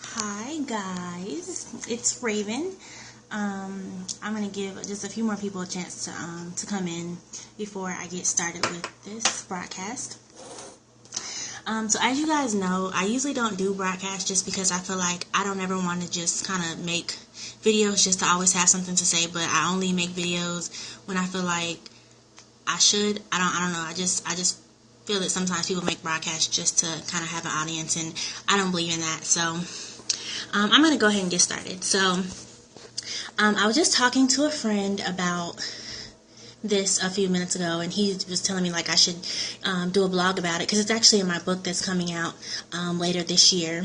Hi guys, it's Raven. I'm gonna give just a few more people a chance to come in before I get started with this broadcast. So as you guys know, I usually don't do broadcasts just because I feel like I don't ever want to just kind of make videos just to always have something to say, but I only make videos when I feel like I should. I don't know. I just feel that sometimes people make broadcasts just to kind of have an audience, and I don't believe in that. So I'm going to go ahead and get started. So I was just talking to a friend about this a few minutes ago, and he was telling me like I should do a blog about it because it's actually in my book that's coming out later this year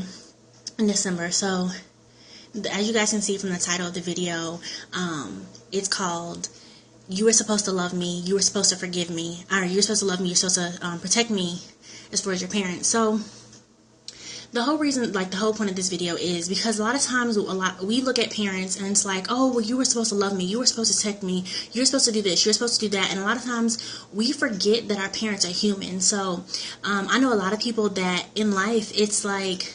in December. So as you guys can see from the title of the video, it's called "You Were Supposed to Love Me, You Were Supposed to Forgive Me," or "You Were Supposed to Love Me, You're Supposed to Protect Me as far as your parents." So the whole reason, like the whole point of this video is because a lot of times we look at parents and it's like, oh, well, you were supposed to love me, you were supposed to protect me, you're supposed to do this, you're supposed to do that, and a lot of times we forget that our parents are human. So I know a lot of people that in life it's like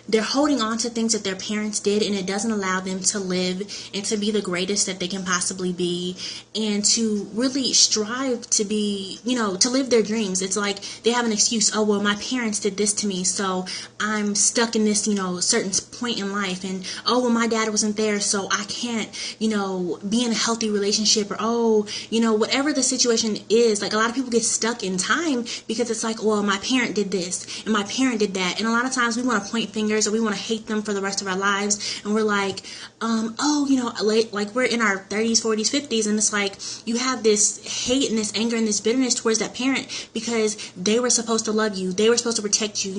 they're holding on to things that their parents did, and it doesn't allow them to live and to be the greatest that they can possibly be, and to really strive to be, to live their dreams. It's like they have an excuse. Oh, well, my parents did this to me, so I'm stuck in this, certain point in life. And, oh, well, my dad wasn't there, so I can't, be in a healthy relationship. Or, oh, whatever the situation is. Like, a lot of people get stuck in time because it's like, well, my parent did this, and my parent did that. And a lot of times we want to point fingers, or we want to hate them for the rest of our lives, and we're like, like we're in our 30s, 40s, 50s, and it's like you have this hate and this anger and this bitterness towards that parent because they were supposed to love you, they were supposed to protect you.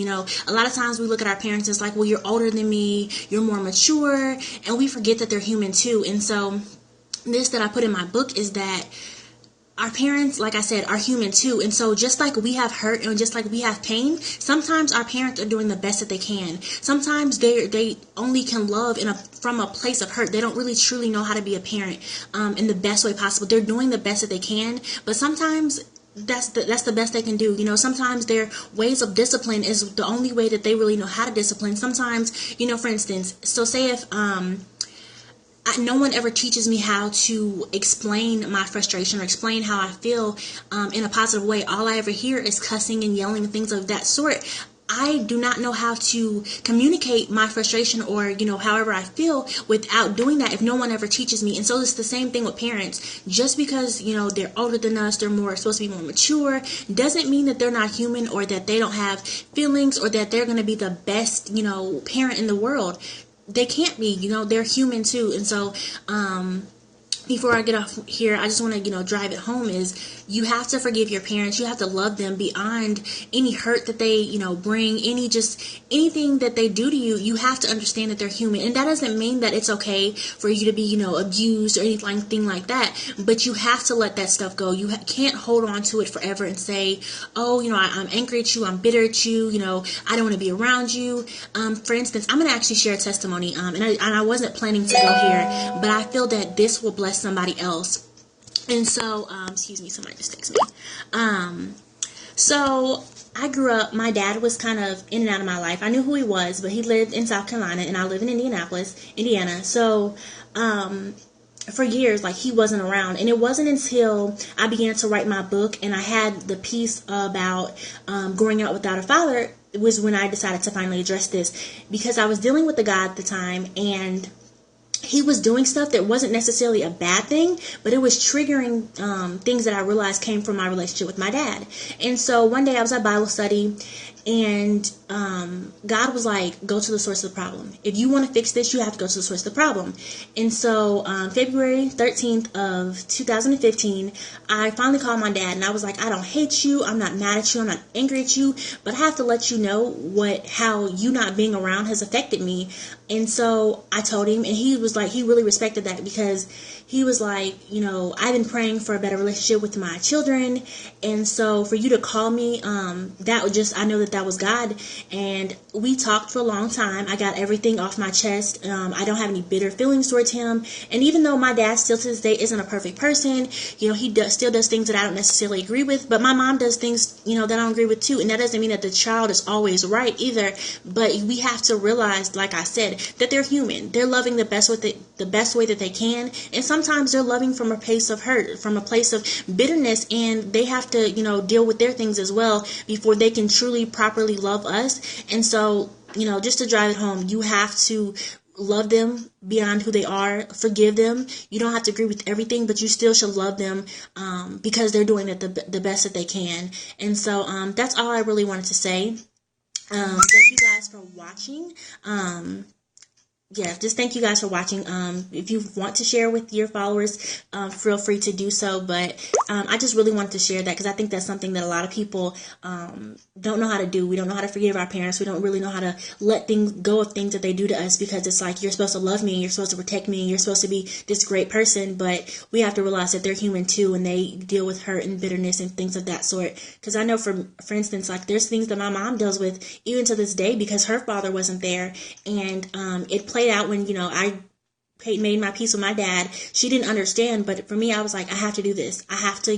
A lot of times we look at our parents and it's like, well, you're older than me, you're more mature, and we forget that they're human too. And so this that I put in my book is that our parents, like I said, are human too. And so just like we have hurt and just like we have pain, sometimes our parents are doing the best that they can. Sometimes they only can love from a place of hurt. They don't really truly know how to be a parent in the best way possible. They're doing the best that they can, but sometimes that's the best they can do. Sometimes their ways of discipline is the only way that they really know how to discipline. Sometimes, for instance, so say if no one ever teaches me how to explain my frustration or explain how I feel in a positive way. All I ever hear is cussing and yelling and things of that sort. I do not know how to communicate my frustration or, however I feel without doing that if no one ever teaches me. And so it's the same thing with parents. Just because, they're older than us, they're supposed to be more mature, doesn't mean that they're not human or that they don't have feelings or that they're going to be the best, parent in the world. They can't be, they're human too. And so, before I get off here, I just want to, drive it home is you have to forgive your parents. You have to love them beyond any hurt that they, bring, anything that they do to you. You have to understand that they're human. And that doesn't mean that it's okay for you to be, abused or anything like that. But you have to let that stuff go. You can't hold on to it forever and say, oh, I'm angry at you. I'm bitter at you. I don't want to be around you. For instance, I'm going to actually share a testimony. And I wasn't planning to go here, but I feel that this will bless somebody else. And so, excuse me, somebody just texted me. So I grew up, my dad was kind of in and out of my life. I knew who he was, but he lived in South Carolina and I live in Indianapolis, Indiana. So, for years, like, he wasn't around. And it wasn't until I began to write my book and I had the piece about growing up without a father was when I decided to finally address this, because I was dealing with a guy at the time, and he was doing stuff that wasn't necessarily a bad thing, but it was triggering things that I realized came from my relationship with my dad. And so one day I was at Bible study, and God was like, go to the source of the problem. If you want to fix this, you have to go to the source of the problem. And so February 13th of 2015, I finally called my dad, and I was like, I don't hate you. I'm not mad at you. I'm not angry at you, but I have to let you know how you not being around has affected me. And so I told him, and he was like, he really respected that, because he was like, I've been praying for a better relationship with my children. And so for you to call me, I know that was God. And we talked for a long time. I got everything off my chest. I don't have any bitter feelings towards him. And even though my dad still to this day isn't a perfect person, he still does things that I don't necessarily agree with. But my mom does things, that I don't agree with too. And that doesn't mean that the child is always right either. But we have to realize, like I said, that they're human. They're loving the best way that they can. And sometimes they're loving from a place of hurt, from a place of bitterness. And they have to, deal with their things as well before they can truly, properly love us. And so, just to drive it home, you have to love them beyond who they are. Forgive them. You don't have to agree with everything, but you still should love them because they're doing it the best that they can. And so that's all I really wanted to say. Thank you guys for watching. Just thank you guys for watching. If you want to share with your followers, feel free to do so. But I just really wanted to share that because I think that's something that a lot of people don't know how to do. We don't know how to forgive our parents. We don't really know how to let things go of things that they do to us because it's like, you're supposed to love me, you're supposed to protect me, you're supposed to be this great person. But we have to realize that they're human too, and they deal with hurt and bitterness and things of that sort. Because I know, for instance, like there's things that my mom deals with even to this day because her father wasn't there, and it played out when I made my peace with my dad. She didn't understand, but for me, I was like, I have to do this. I have to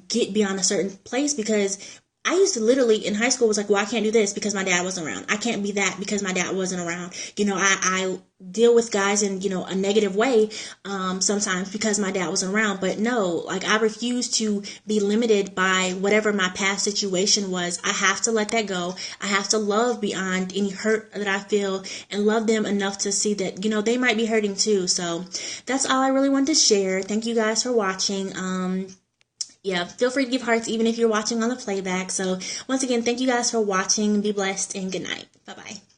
get beyond a certain place, because I used to literally in high school was like, well, I can't do this because my dad wasn't around. I can't be that because my dad wasn't around. I deal with guys in, a negative way sometimes because my dad wasn't around. But no, like I refuse to be limited by whatever my past situation was. I have to let that go. I have to love beyond any hurt that I feel and love them enough to see that, they might be hurting too. So that's all I really wanted to share. Thank you guys for watching. Feel free to give hearts even if you're watching on the playback. So once again, thank you guys for watching. Be blessed and good night. Bye-bye.